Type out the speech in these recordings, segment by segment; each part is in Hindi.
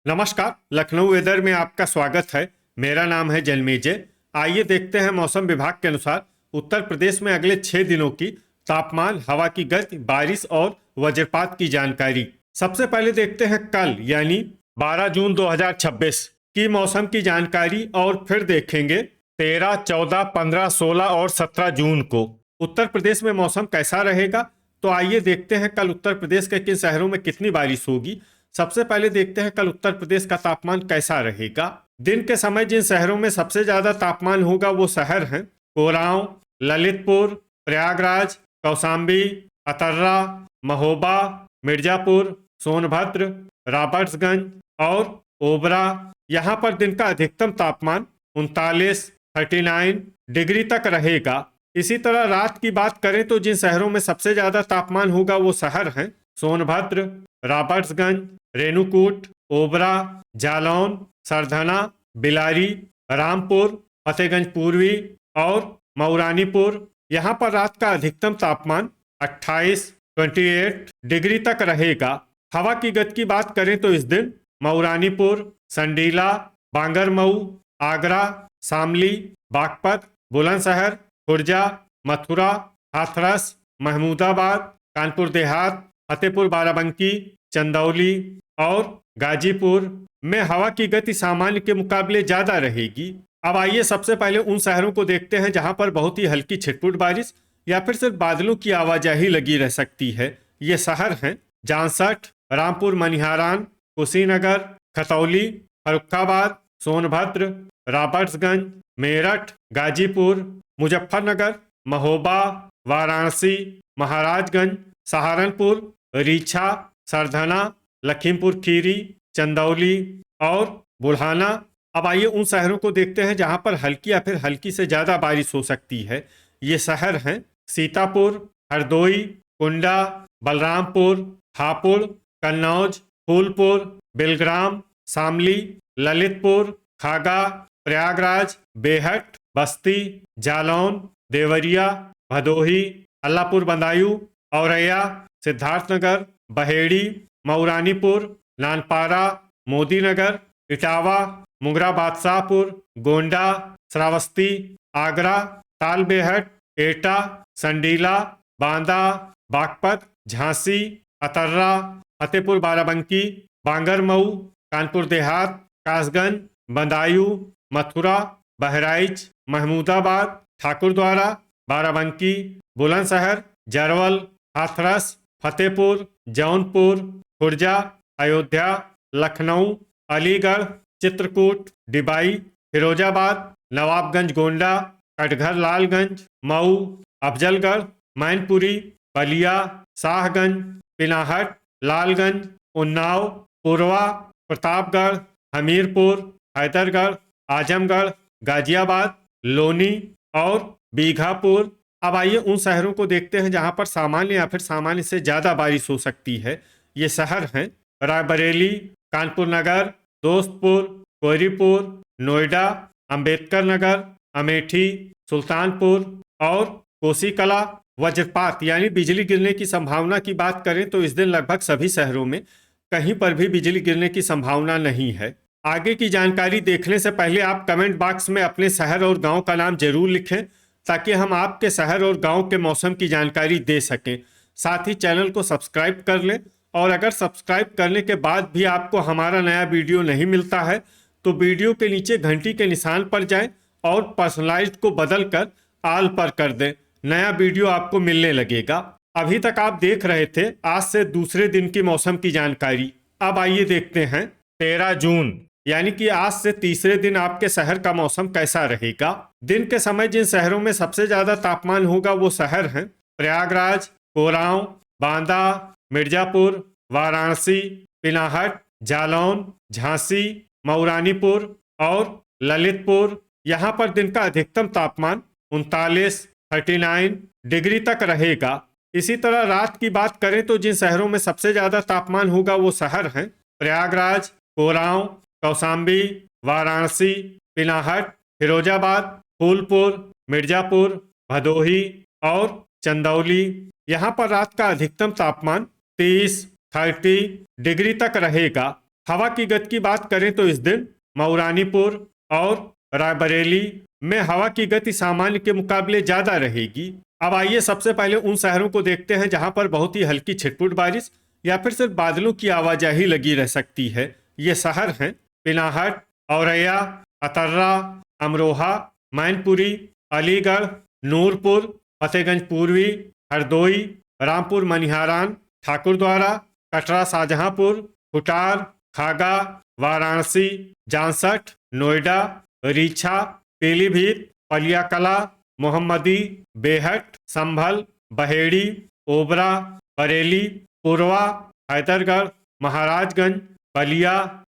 नमस्कार। लखनऊ वेदर में आपका स्वागत है। मेरा नाम है जन्मेजय। आइए देखते हैं मौसम विभाग के अनुसार उत्तर प्रदेश में अगले 6 दिनों की तापमान, हवा की गति, बारिश और वज्रपात की जानकारी। सबसे पहले देखते हैं कल यानी 12 जून 2026 की मौसम की जानकारी और फिर देखेंगे 13, 14, 15, 16 और 17 जून को उत्तर प्रदेश में मौसम कैसा रहेगा। तो आइए देखते हैं कल उत्तर प्रदेश के किन शहरों में कितनी बारिश होगी। सबसे पहले देखते हैं कल उत्तर प्रदेश का तापमान कैसा रहेगा। दिन के समय जिन शहरों में सबसे ज्यादा तापमान होगा वो शहर हैं कोरांव, ललितपुर, प्रयागराज, कौशाम्बी, अतर्रा, महोबा, मिर्जापुर, सोनभद्र, रॉबर्ट्सगंज और ओबरा। यहाँ पर दिन का अधिकतम तापमान 39 डिग्री तक रहेगा। इसी तरह रात की बात करें तो जिन शहरों में सबसे ज्यादा तापमान होगा वो शहर हैं सोनभद्र, रॉबर्ट्सगंज, रेणुकूट, ओबरा, जालौन, सरधना, बिलारी, रामपुर, फतेहगंज पूर्वी और मऊरानीपुर। यहाँ पर रात का अधिकतम तापमान 28 डिग्री तक रहेगा। हवा की गति की बात करें तो इस दिन मऊरानीपुर, संडीला, बांगरमऊ, आगरा, शामली, बागपत, बुलंदशहर, खुर्जा, मथुरा, हाथरस, महमूदाबाद, कानपुर देहात, फतेहपुर बाराबंकी, चंदौली और गाजीपुर में हवा की गति सामान्य के मुकाबले ज्यादा रहेगी। अब आइए सबसे पहले उन शहरों को देखते हैं जहां पर बहुत ही हल्की छिटपुट बारिश या फिर सिर्फ बादलों की आवाजाही लगी रह सकती है। ये शहर हैं जांसठ, रामपुर मनिहारान, कुशीनगर, खतौली, फर्रुखाबाद, सोनभद्र, रॉबर्ट्सगंज, मेरठ, गाजीपुर, मुजफ्फरनगर, महोबा, वाराणसी, महाराजगंज, सहारनपुर, रीछा, सरधना, लखीमपुर खीरी, चंदौली और बुढ़ाना। अब आइए उन शहरों को देखते हैं जहां पर हल्की या फिर हल्की से ज्यादा बारिश हो सकती है। ये शहर हैं सीतापुर, हरदोई, कुंडा, बलरामपुर, हापुड़, कन्नौज, फूलपुर, बिलग्राम, शामली, ललितपुर, खागा, प्रयागराज, बेहट, बस्ती, जालौन, देवरिया, भदोही, अल्लापुर बदायूं, औरैया, सिद्धार्थनगर, बहेड़ी, मऊरानीपुर, नानपारा, मोदीनगर, इटावा, मुंगरा बादशाहपुर, गोंडा, श्रावस्ती, आगरा, तालबेहट, एटा, संडीला, बांदा, बागपत, झांसी, अतर्रा, फतेहपुर बाराबंकी, बांगरमऊ, कानपुर देहात, कासगंज, बदायूं, मथुरा, बहराइच, महमूदाबाद, ठाकुरद्वारा, बाराबंकी, बुलंदशहर, जरवल, हाथरस, फतेहपुर, जौनपुर, खुर्जा, अयोध्या, लखनऊ, अलीगढ़, चित्रकूट, डिबाई, फिरोजाबाद, नवाबगंज गोंडा, कटघर लालगंज, मऊ, अफजलगढ़, मैनपुरी, बलिया, शाहगंज, पिनाहट, लालगंज, उन्नाव, पुरवा, प्रतापगढ़, हमीरपुर, हैदरगढ़, आजमगढ़, गाजियाबाद, लोनी और बीघापुर। अब आइए उन शहरों को देखते हैं जहां पर सामान्य या फिर सामान्य से ज्यादा बारिश हो सकती है। ये शहर हैं रायबरेली, कानपुर नगर, दोस्तपुर, कोहरीपुर, नोएडा, अंबेडकर नगर, अमेठी, सुल्तानपुर और कोसीकला। वज्रपात यानी बिजली गिरने की संभावना की बात करें तो इस दिन लगभग सभी शहरों में कहीं पर भी बिजली गिरने की संभावना नहीं है। आगे की जानकारी देखने से पहले आप कमेंट बॉक्स में अपने शहर और गांव का नाम जरूर लिखें ताकि हम आपके शहर और गांव के मौसम की जानकारी दे सकें। साथ ही चैनल को सब्सक्राइब कर लें और अगर सब्सक्राइब करने के बाद भी आपको हमारा नया वीडियो नहीं मिलता है तो वीडियो के नीचे घंटी के निशान पर जाएं और पर्सनलाइज्ड को बदल कर ऑल पर कर दें। नया वीडियो आपको मिलने लगेगा। अभी तक आप देख रहे थे आज से दूसरे दिन की मौसम की जानकारी। अब आइए देखते हैं 13 जून यानी कि आज से तीसरे दिन आपके शहर का मौसम कैसा रहेगा। दिन के समय जिन शहरों में सबसे ज्यादा तापमान होगा वो शहर हैं प्रयागराज, कोरांव, बांदा, मिर्जापुर, वाराणसी, पिनाहट, जालौन, झांसी, मऊरानीपुर और ललितपुर। यहाँ पर दिन का अधिकतम तापमान 39 डिग्री तक रहेगा। इसी तरह रात की बात करें तो जिन शहरों में सबसे ज्यादा तापमान होगा वो शहर हैं प्रयागराज, कोरांव, कौशाम्बी, वाराणसी, पिनाहट, फिरोजाबाद, फूलपुर, मिर्जापुर, भदोही और चंदौली। यहाँ पर रात का अधिकतम तापमान 30 डिग्री तक रहेगा। हवा की गति की बात करें तो इस दिन मऊरानीपुर और रायबरेली में हवा की गति सामान्य के मुकाबले ज्यादा रहेगी। अब आइए सबसे पहले उन शहरों को देखते हैं जहां पर बहुत ही हल्की छिटपुट बारिश या फिर सिर्फ बादलों की आवाजाही लगी रह सकती है। ये शहर हैं पिनाहट, औरैया, अतर्रा, अमरोहा, मैनपुरी, अलीगढ़, नूरपुर, फतेहगंज पूर्वी, हरदोई, रामपुर मनिहारान, ठाकुरद्वारा, कटरा शाहजहांपुर, खुटार, खागा, वाराणसी, जांसठ, नोएडा, रीछा, पीलीभीत, पलियाकला, मोहम्मदी, बेहट, संभल, बहेड़ी, ओबरा, बरेली, पूर्वा, हैदरगढ़, महाराजगंज, बलिया,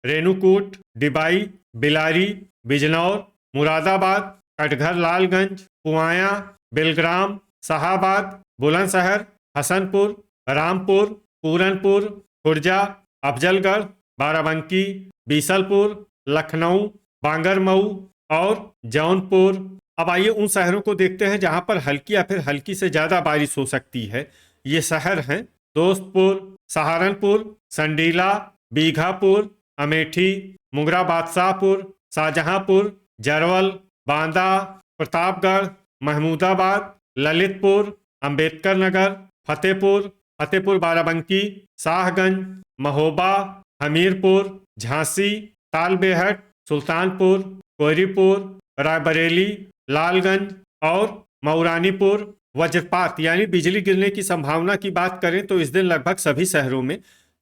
रेणुकूट, डिबाई, बिलारी, बिजनौर, मुरादाबाद, कटघर लालगंज, पुआया, बेलग्राम, शाहाबाद, बुलंदशहर, हसनपुर, रामपुर, पूरनपुर, खुर्जा, अफजलगढ़, बाराबंकी, बीसलपुर, लखनऊ, बांगरमऊ और जौनपुर। अब आइए उन शहरों को देखते हैं जहां पर हल्की या फिर हल्की से ज्यादा बारिश हो सकती है। ये शहर हैं दोस्तपुर, सहारनपुर, संडीला, बीघापुर, अमेठी, मुंगरा बादशाहपुर, शाहजहांपुर, जरवल, बांदा, प्रतापगढ़, महमूदाबाद, ललितपुर, अंबेडकर नगर, फतेहपुर, फतेहपुर बाराबंकी, शाहगंज, महोबा, हमीरपुर, झांसी, तालबेहट, सुल्तानपुर, कोयरीपुर, रायबरेली, लालगंज और मऊरानीपुर। वज्रपात यानी बिजली गिरने की संभावना की बात करें तो इस दिन लगभग सभी शहरों में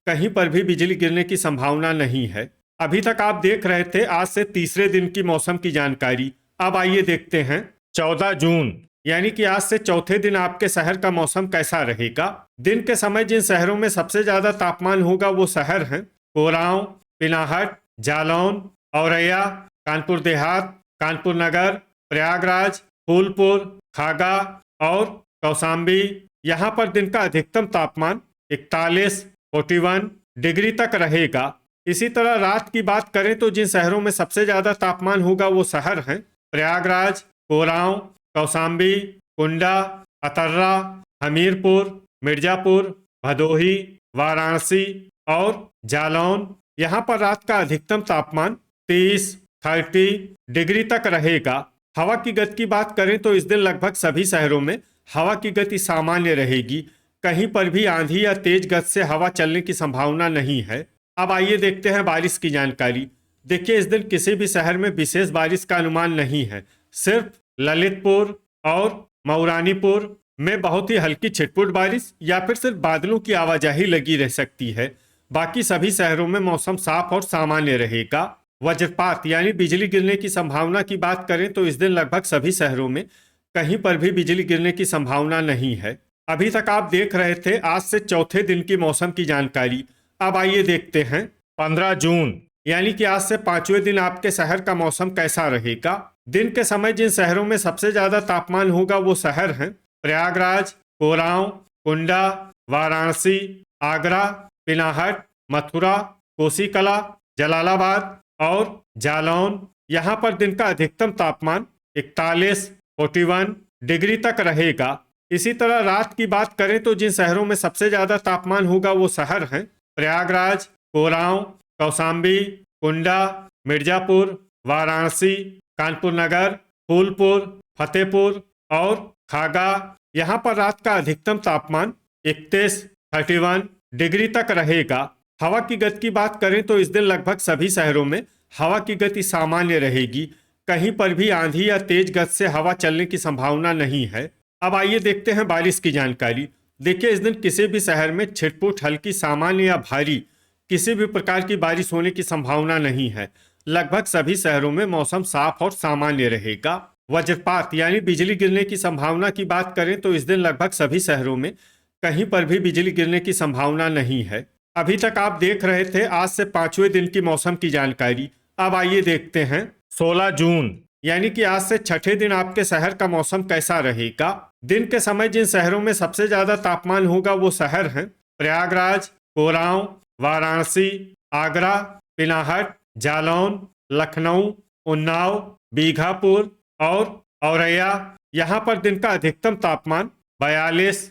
कहीं पर भी बिजली गिरने की संभावना नहीं है। अभी तक आप देख रहे थे आज से तीसरे दिन की मौसम की जानकारी। अब आइए देखते हैं 14 जून यानी कि आज से चौथे दिन आपके शहर का मौसम कैसा रहेगा। दिन के समय जिन शहरों में सबसे ज्यादा तापमान होगा वो शहर हैं कोरांव, पिनाहट, जालौन, औरैया, कानपुर देहात, कानपुर नगर, प्रयागराज, फूलपुर, खागा और कौशाम्बी। यहाँ पर दिन का अधिकतम तापमान 41 डिग्री तक रहेगा। इसी तरह रात की बात करें तो जिन शहरों में सबसे ज्यादा तापमान होगा वो शहर हैं प्रयागराज, कोरांव, कौशाम्बी, कुंडा, अतर्रा, हमीरपुर, मिर्जापुर, भदोही, वाराणसी और जालौन। यहाँ पर रात का अधिकतम तापमान 30 डिग्री तक रहेगा। हवा की गति की बात करें तो इस दिन लगभग सभी शहरों में हवा की गति सामान्य रहेगी। कहीं पर भी आंधी या तेज गति से हवा चलने की संभावना नहीं है। अब आइए देखते हैं बारिश की जानकारी। देखिए इस दिन किसी भी शहर में विशेष बारिश का अनुमान नहीं है। सिर्फ ललितपुर और मऊरानीपुर में बहुत ही हल्की छिटपुट बारिश या फिर सिर्फ बादलों की आवाजाही लगी रह सकती है। बाकी सभी शहरों में मौसम साफ और सामान्य रहेगा। वज्रपात यानी बिजली गिरने की संभावना की बात करें तो इस दिन लगभग सभी शहरों में कहीं पर भी बिजली गिरने की संभावना नहीं है। अभी तक आप देख रहे थे आज से चौथे दिन की मौसम की जानकारी। अब आइए देखते हैं 15 जून यानी कि आज से पांचवें दिन आपके शहर का मौसम कैसा रहेगा। दिन के समय जिन शहरों में सबसे ज्यादा तापमान होगा वो शहर हैं प्रयागराज, कोरांव, कुंडा, वाराणसी, आगरा, पिनाहट, मथुरा, कोसीकला, जलालाबाद और जालौन। यहाँ पर दिन का अधिकतम तापमान 41 डिग्री तक रहेगा। इसी तरह रात की बात करें तो जिन शहरों में सबसे ज्यादा तापमान होगा वो शहर हैं प्रयागराज, कोरांव, कौशाम्बी, कुंडा, मिर्जापुर, वाराणसी, कानपुर नगर, फूलपुर, फतेहपुर और खागा। यहाँ पर रात का अधिकतम तापमान 31 डिग्री तक रहेगा। हवा की गति की बात करें तो इस दिन लगभग सभी शहरों में हवा की गति सामान्य रहेगी। कहीं पर भी आंधी या तेज गति से हवा चलने की संभावना नहीं है। अब आइए देखते हैं बारिश की जानकारी। देखिए इस दिन किसी भी शहर में छिटपुट हल्की सामान्य या भारी किसी भी प्रकार की बारिश होने की संभावना नहीं है। लगभग सभी शहरों में मौसम साफ और सामान्य रहेगा। वज्रपात यानी बिजली गिरने की संभावना की बात करें तो इस दिन लगभग सभी शहरों में कहीं पर भी बिजली गिरने की संभावना नहीं है। अभी तक आप देख रहे थे आज से पांचवें दिन की मौसम की जानकारी। अब आइए देखते हैं 16 जून यानी कि आज से छठे दिन आपके शहर का मौसम कैसा रहेगा। दिन के समय जिन शहरों में सबसे ज्यादा तापमान होगा वो शहर हैं प्रयागराज, कोरांव, वाराणसी, आगरा, पिनाहट, जालौन, लखनऊ, उन्नाव, बीघापुर और औरैया। यहाँ पर दिन का अधिकतम तापमान 42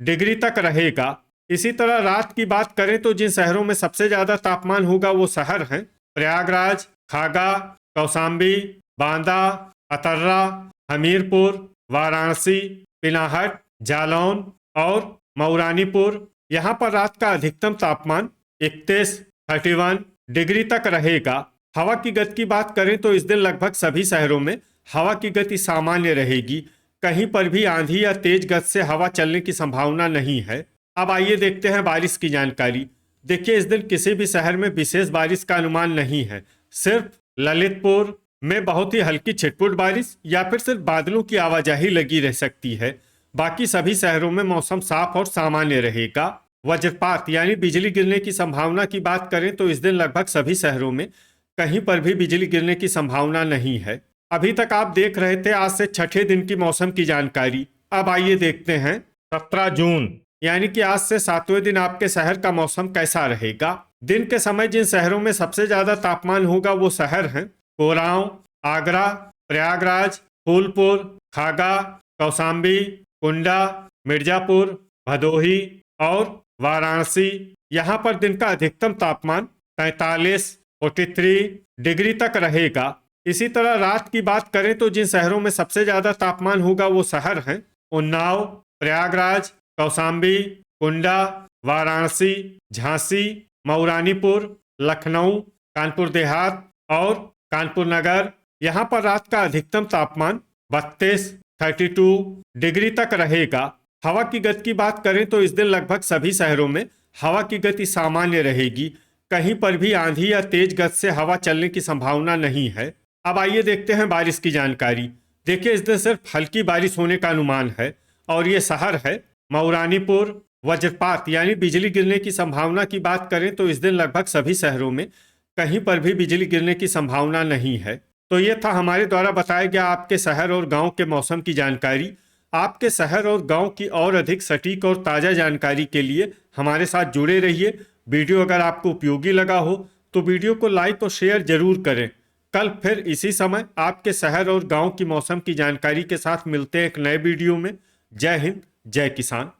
डिग्री तक रहेगा। इसी तरह रात की बात करें तो जिन शहरों में सबसे ज्यादा तापमान होगा वो शहर हैं प्रयागराज, खागा, कौशाम्बी, बांदा, अतर्रा, हमीरपुर, वाराणसी, पिनाहट, जालौन और मऊरानीपुर। यहाँ पर रात का अधिकतम तापमान 31 डिग्री तक रहेगा। हवा की गति की बात करें तो इस दिन लगभग सभी शहरों में हवा की गति सामान्य रहेगी। कहीं पर भी आंधी या तेज गति से हवा चलने की संभावना नहीं है। अब आइए देखते हैं बारिश की जानकारी। देखिए, इस दिन किसी भी शहर में विशेष बारिश का अनुमान नहीं है। सिर्फ ललितपुर में बहुत ही हल्की छिटपुट बारिश या फिर सिर्फ बादलों की आवाजाही लगी रह सकती है। बाकी सभी शहरों में मौसम साफ और सामान्य रहेगा। वज्रपात यानी बिजली गिरने की संभावना की बात करें तो इस दिन लगभग सभी शहरों में कहीं पर भी बिजली गिरने की संभावना नहीं है। अभी तक आप देख रहे थे आज से छठे दिन की मौसम की जानकारी। अब आइए देखते हैं 17 जून यानी कि आज से 7वें दिन आपके शहर का मौसम कैसा रहेगा। दिन के समय जिन शहरों में सबसे ज्यादा तापमान होगा वो शहर हैं कोरांव, आगरा, प्रयागराज, फूलपुर, खागा, कौशाम्बी, कुंडा, मिर्जापुर, भदोही और वाराणसी। यहाँ पर दिन का अधिकतम तापमान 43 डिग्री तक रहेगा। इसी तरह रात की बात करें तो जिन शहरों में सबसे ज्यादा तापमान होगा वो शहर हैं उन्नाव, प्रयागराज, कौशाम्बी, कुंडा, वाराणसी, झांसी, मऊरानीपुर, लखनऊ, कानपुर देहात और कानपुर नगर। यहाँ पर रात का अधिकतम तापमान 32 डिग्री तक रहेगा। हवा की गति की बात करें तो इस दिन लगभग सभी शहरों में हवा की गति सामान्य रहेगी। कहीं पर भी आंधी या तेज गति से हवा चलने की संभावना नहीं है। अब आइए देखते हैं बारिश की जानकारी। देखिए, इस दिन सिर्फ हल्की बारिश होने का अनुमान है और ये शहर है मऊरानीपुर। वज्रपात यानी बिजली गिरने की संभावना की बात करें तो इस दिन लगभग सभी शहरों में कहीं पर भी बिजली गिरने की संभावना नहीं है। तो ये था हमारे द्वारा बताया गया आपके शहर और गांव के मौसम की जानकारी। आपके शहर और गांव की और अधिक सटीक और ताज़ा जानकारी के लिए हमारे साथ जुड़े रहिए। वीडियो अगर आपको उपयोगी लगा हो तो वीडियो को लाइक और शेयर जरूर करें। कल फिर इसी समय आपके शहर और गांव की मौसम की जानकारी के साथ मिलते हैं एक नए वीडियो में। जय हिंद, जय किसान।